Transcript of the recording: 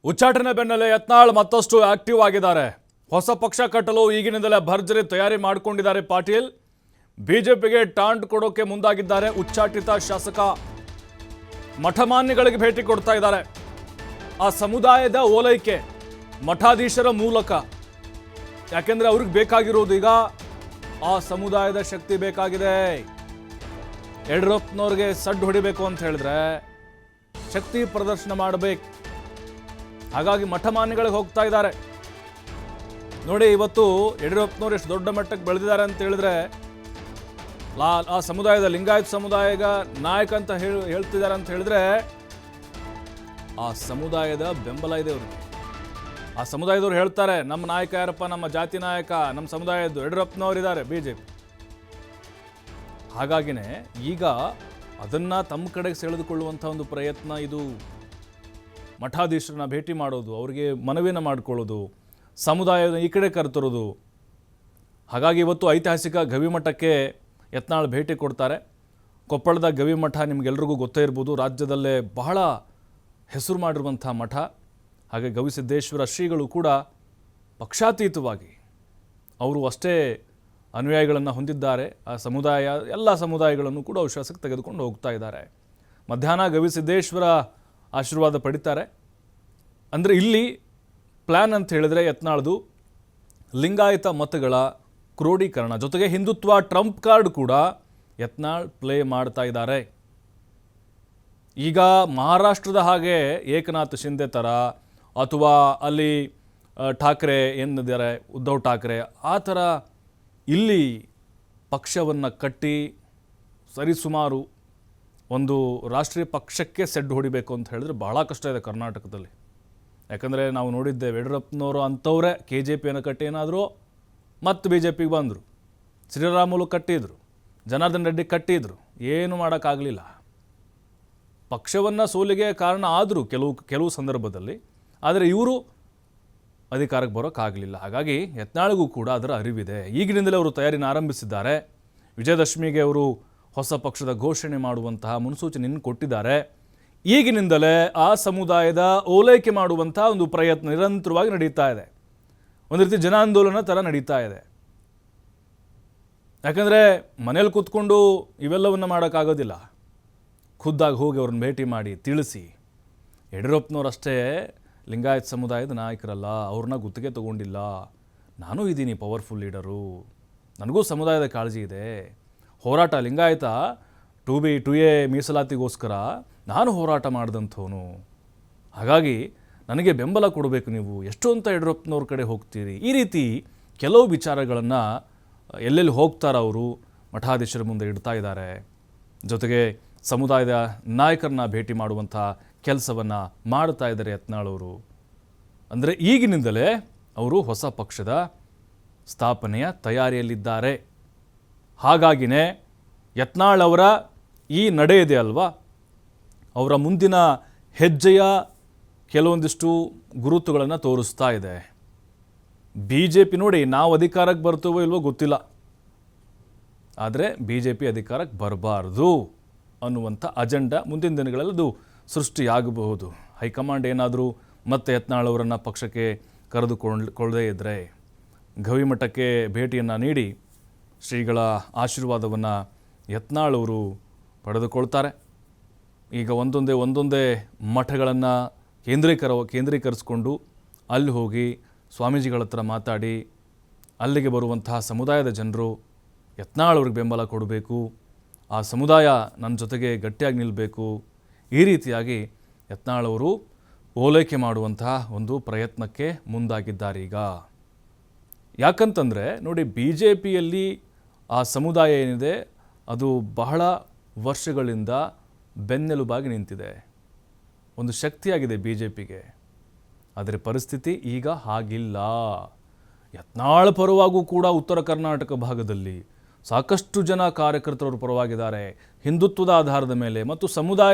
ಉಚ್ಚಾಟನೆ ಬೆನ್ನಲ್ಲೇ ಯತ್ನಾಳ್ ಮತ್ತಷ್ಟು ಆಕ್ಟಿವ್ ಆಗಿದ್ದಾರೆ. ಹೊಸ ಪಕ್ಷ ಕಟ್ಟಲು ಈಗಿನಿಂದಲೇ ಭರ್ಜರಿ ತಯಾರಿ ಮಾಡಿಕೊಂಡಿದ್ದಾರೆ ಪಾಟೀಲ್. ಬಿಜೆಪಿಗೆ ಟಾಂಟ್ ಕೊಡೋಕೆ ಮುಂದಾಗಿದ್ದಾರೆ. ಉಚ್ಚಾಟಿತ ಶಾಸಕ ಮಠಮಾನ್ಯಗಳಿಗೆ ಭೇಟಿ ಕೊಡ್ತಾ ಇದ್ದಾರೆ. ಆ ಸಮುದಾಯದ ಓಲೈಕೆ ಮಠಾಧೀಶರ ಮೂಲಕ, ಯಾಕೆಂದ್ರೆ ಅವ್ರಿಗೆ ಬೇಕಾಗಿರೋದು ಈಗ ಆ ಸಮುದಾಯದ ಶಕ್ತಿ ಬೇಕಾಗಿದೆ. ಯಡಿಯೂರಪ್ಪನವ್ರಿಗೆ ಸಡ್ಡು ಹೊಡಿಬೇಕು ಅಂತ ಹೇಳಿದ್ರೆ ಶಕ್ತಿ ಪ್ರದರ್ಶನ ಮಾಡಬೇಕು. ಹಾಗಾಗಿ ಮಠಮಾನ್ಯಗಳಿಗೆ ಹೋಗ್ತಾ ಇದ್ದಾರೆ. ನೋಡಿ, ಇವತ್ತು ಯಡಿಯೂರಪ್ಪನವ್ರು ಎಷ್ಟು ದೊಡ್ಡ ಮಟ್ಟಕ್ಕೆ ಬೆಳೆದಿದ್ದಾರೆ ಅಂತ ಹೇಳಿದ್ರೆ ಆ ಸಮುದಾಯದ ಲಿಂಗಾಯತ ಸಮುದಾಯದ ನಾಯಕ ಅಂತ ಹೇಳ್ತಿದ್ದಾರೆ ಅಂತ ಹೇಳಿದ್ರೆ ಆ ಸಮುದಾಯದ ಬೆಂಬಲ ಇದೆ ಅವ್ರಿಗೆ. ಆ ಸಮುದಾಯದವ್ರು ಹೇಳ್ತಾರೆ, ನಮ್ಮ ನಾಯಕ ಯಾರಪ್ಪ, ನಮ್ಮ ಜಾತಿ ನಾಯಕ ನಮ್ಮ ಸಮುದಾಯದ್ದು ಯಡಿಯೂರಪ್ಪನವ್ರು ಇದ್ದಾರೆ ಬಿಜೆಪಿ. ಹಾಗಾಗಿನೇ ಈಗ ಅದನ್ನ ತಮ್ಮ ಕಡೆಗೆ ಸೆಳೆದುಕೊಳ್ಳುವಂಥ ಒಂದು ಪ್ರಯತ್ನ ಇದು. ಮಠಾಧೀಶರನ್ನ ಭೇಟಿ ಮಾಡೋದು, ಅವರಿಗೆ ಮನವಿನ ಮಾಡಿಕೊಳ್ಳೋದು, ಸಮುದಾಯದ ಈ ಕಡೆ ಕರೆತರೋದು. ಹಾಗಾಗಿ ಇವತ್ತು ಐತಿಹಾಸಿಕ ಗವಿಮಠಕ್ಕೆ ಯತ್ನಾಳ್ ಭೇಟಿ ಕೊಡ್ತಾರೆ. ಕೊಪ್ಪಳದ ಗವಿಮಠ ನಿಮಗೆಲ್ರಿಗೂ ಗೊತ್ತೇ ಇರ್ಬೋದು, ರಾಜ್ಯದಲ್ಲೇ ಬಹಳ ಹೆಸರು ಮಾಡಿರುವಂಥ ಮಠ. ಹಾಗೆ ಗವಿಸಿದ್ದೇಶ್ವರ ಶ್ರೀಗಳು ಕೂಡ ಪಕ್ಷಾತೀತವಾಗಿ ಅವರು ಅಷ್ಟೇ ಅನುಯಾಯಿಗಳನ್ನು ಹೊಂದಿದ್ದಾರೆ. ಆ ಸಮುದಾಯ ಎಲ್ಲ ಸಮುದಾಯಗಳನ್ನು ಕೂಡ ವಿಶ್ವಾಸಕ್ಕೆ ತೆಗೆದುಕೊಂಡು ಹೋಗ್ತಾ ಇದ್ದಾರೆ. ಮಧ್ಯಾಹ್ನ ಗವಿಸಿದ್ದೇಶ್ವರ ಆಶೀರ್ವಾದ ಪಡಿತಾರೆ. ಅಂದರೆ ಇಲ್ಲಿ ಪ್ಲ್ಯಾನ್ ಅಂತ ಹೇಳಿದ್ರೆ ಯತ್ನಾಳ್ದು ಲಿಂಗಾಯತ ಮತಗಳ ಕ್ರೋಢೀಕರಣ, ಜೊತೆಗೆ ಹಿಂದುತ್ವ ಟ್ರಂಪ್ ಕಾರ್ಡ್ ಕೂಡ ಯತ್ನಾಳ್ ಪ್ಲೇ ಮಾಡ್ತಾ ಇದ್ದಾರೆ. ಈಗ ಮಹಾರಾಷ್ಟ್ರದ ಹಾಗೆ ಏಕನಾಥ್ ಶಿಂದೆ ಥರ ಅಥವಾ ಅಲ್ಲಿ ಠಾಕ್ರೆ ಏನಿದ್ದಾರೆ ಉದ್ಧವ್ ಠಾಕ್ರೆ ಆ ಥರ ಇಲ್ಲಿ ಪಕ್ಷವನ್ನು ಕಟ್ಟಿ ಸರಿಸುಮಾರು ಒಂದು ರಾಷ್ಟ್ರೀಯ ಪಕ್ಷಕ್ಕೆ ಸೆಡ್ಡು ಹೊಡಿಬೇಕು ಅಂತ ಹೇಳಿದ್ರೆ ಬಹಳ ಕಷ್ಟ ಇದೆ ಕರ್ನಾಟಕದಲ್ಲಿ. ಯಾಕಂದರೆ ನಾವು ನೋಡಿದ್ದೇವೆ, ಯಡಿಯೂರಪ್ಪನವರು ಅಂಥವರೇ KJPಯನ್ನು ಕಟ್ಟಿ ಏನಾದರೂ ಮತ್ತು BJPಗೆ ಬಂದರು. ಶ್ರೀರಾಮುಲು ಕಟ್ಟಿದರು, ಜನಾರ್ದನ್ ರೆಡ್ಡಿ ಕಟ್ಟಿದರು, ಏನು ಮಾಡೋಕ್ಕಾಗಲಿಲ್ಲ. ಪಕ್ಷವನ್ನು ಸೋಲಿಗೆ ಕಾರಣ ಆದರೂ ಕೆಲವು ಸಂದರ್ಭದಲ್ಲಿ, ಆದರೆ ಇವರು ಅಧಿಕಾರಕ್ಕೆ ಬರೋಕ್ಕಾಗಲಿಲ್ಲ. ಹಾಗಾಗಿ ಯತ್ನಾಳ್ಗೂ ಕೂಡ ಅದರ ಅರಿವಿದೆ. ಈಗಿನಿಂದಲೇ ಅವರು ತಯಾರಿನ ಆರಂಭಿಸಿದ್ದಾರೆ. ವಿಜಯದಶಮಿಗೆ ಅವರು ಹೊಸ ಪಕ್ಷದ ಘೋಷಣೆ ಮಾಡುವಂತಹ ಮುನ್ಸೂಚನೆಯನ್ನು ಕೊಟ್ಟಿದ್ದಾರೆ. ಈಗಿನಿಂದಲೇ ಆ ಸಮುದಾಯದ ಓಲೈಕೆ ಮಾಡುವಂಥ ಒಂದು ಪ್ರಯತ್ನ ನಿರಂತರವಾಗಿ ನಡೀತಾ ಇದೆ. ಒಂದು ರೀತಿ ಜನಾಂದೋಲನ ಥರ ನಡೀತಾ ಇದೆ. ಯಾಕಂದರೆ ಮನೇಲಿ ಕೂತ್ಕೊಂಡು ಇವೆಲ್ಲವನ್ನು ಮಾಡೋಕ್ಕಾಗೋದಿಲ್ಲ. ಖುದ್ದಾಗಿ ಹೋಗಿ ಅವ್ರನ್ನ ಭೇಟಿ ಮಾಡಿ ತಿಳಿಸಿ, ಯಡಿಯೂರಪ್ಪನವರಷ್ಟೇ ಲಿಂಗಾಯತ ಸಮುದಾಯದ ನಾಯಕರಲ್ಲ, ಅವ್ರನ್ನ ಗುತ್ತಿಗೆ ತೊಗೊಂಡಿಲ್ಲ, ನಾನೂ ಇದ್ದೀನಿ ಪವರ್ಫುಲ್ ಲೀಡರು, ನನಗೂ ಸಮುದಾಯದ ಕಾಳಜಿ ಇದೆ, ಹೋರಾಟ ಲಿಂಗಾಯತ 2A ಮೀಸಲಾತಿಗೋಸ್ಕರ ನಾನು ಹೋರಾಟ ಮಾಡಿದಂಥವನು, ಹಾಗಾಗಿ ನನಗೆ ಬೆಂಬಲ ಕೊಡಬೇಕು ನೀವು, ಎಷ್ಟು ಅಂತ ಯಡಿಯೂರಪ್ಪನವ್ರ ಕಡೆ ಹೋಗ್ತೀರಿ. ಈ ರೀತಿ ಕೆಲವು ವಿಚಾರಗಳನ್ನು ಎಲ್ಲೆಲ್ಲಿ ಹೋಗ್ತಾರ ಅವರು ಮಠಾಧೀಶರ ಮುಂದೆ ಇಡ್ತಾ ಇದ್ದಾರೆ. ಜೊತೆಗೆ ಸಮುದಾಯದ ನಾಯಕರನ್ನ ಭೇಟಿ ಮಾಡುವಂಥ ಕೆಲಸವನ್ನು ಮಾಡ್ತಾ ಇದ್ದಾರೆ ಯತ್ನಾಳ್ ಅವರು. ಅಂದರೆ ಈಗಿನಿಂದಲೇ ಅವರು ಹೊಸ ಪಕ್ಷದ ಸ್ಥಾಪನೆಯ ತಯಾರಿಯಲ್ಲಿದ್ದಾರೆ. ಹಾಗಾಗಿನೇ ಯತ್ನಾಳ್ ಅವರ ಈ ನಡೆ ಇದೆ ಅಲ್ವಾ, ಅವರ ಮುಂದಿನ ಹೆಜ್ಜೆಯ ಕೆಲವೊಂದಿಷ್ಟು ಗುರುತುಗಳನ್ನು ತೋರಿಸ್ತಾ ಇದೆ. BJP ನೋಡಿ, ನಾವು ಅಧಿಕಾರಕ್ಕೆ ಬರ್ತೀವೋ ಇಲ್ವೋ ಗೊತ್ತಿಲ್ಲ, ಆದರೆ BJP ಅಧಿಕಾರಕ್ಕೆ ಬರಬಾರ್ದು ಅನ್ನುವಂಥ ಅಜೆಂಡಾ ಮುಂದಿನ ದಿನಗಳಲ್ಲಿ ಅದು ಸೃಷ್ಟಿಯಾಗಬಹುದು. ಹೈಕಮಾಂಡ್ ಏನಾದರೂ ಮತ್ತೆ ಯತ್ನಾಳ್ ಅವರನ್ನು ಪಕ್ಷಕ್ಕೆ ಕರೆದುಕೊಳ್ಳದೇ ಇದ್ದರೆ ಗವಿಮಠಕ್ಕೆ ಭೇಟಿಯನ್ನು ನೀಡಿ ಶ್ರೀಗಳ ಆಶೀರ್ವಾದವನ್ನು ಯತ್ನಾಳ್ ಅವರು ಪಡೆದುಕೊಳ್ತಾರೆ. ಈಗ ಒಂದೊಂದೇ ಮಠಗಳನ್ನು ಕೇಂದ್ರೀಕರಿಸಿಕೊಂಡು ಅಲ್ಲಿ ಹೋಗಿ ಸ್ವಾಮೀಜಿಗಳ ಹತ್ರ ಮಾತಾಡಿ ಅಲ್ಲಿಗೆ ಬರುವಂತಹ ಸಮುದಾಯದ ಜನರು ಯತ್ನಾಳ್ ಅವ್ರಿಗೆ ಬೆಂಬಲ ಕೊಡಬೇಕು, ಆ ಸಮುದಾಯ ನನ್ನ ಜೊತೆಗೆ ಗಟ್ಟಿಯಾಗಿ ನಿಲ್ಲಬೇಕು. ಈ ರೀತಿಯಾಗಿ ಯತ್ನಾಳ್ ಅವರು ಓಲೈಕೆ ಮಾಡುವಂತಹ ಒಂದು ಪ್ರಯತ್ನಕ್ಕೆ ಮುಂದಾಗಿದ್ದಾರೆ ಈಗ. ಯಾಕಂತಂದರೆ ನೋಡಿ, BJPಯಲ್ಲಿ ಆ ಸಮುದಾಯ ಏನಿದೆ ಅದು ಬಹಳ ವರ್ಷಗಳಿಂದ ಬೆನ್ನೆಲುಬಾಗಿ ನಿಂತಿದೆ, ಒಂದು ಶಕ್ತಿಯಾಗಿದೆ BJPಗೆ. ಆದರೆ ಪರಿಸ್ಥಿತಿ ಈಗ ಹಾಗಿಲ್ಲ. ಯತ್ನಾಳ್ ಪರವಾಗೂ ಕೂಡ ಉತ್ತರ ಕರ್ನಾಟಕ ಭಾಗದಲ್ಲಿ ಸಾಕಷ್ಟು ಜನ ಕಾರ್ಯಕರ್ತರು ಪರವಾಗಿದ್ದಾರೆ. ಹಿಂದುತ್ವದ ಆಧಾರದ ಮೇಲೆ ಮತ್ತು ಸಮುದಾಯ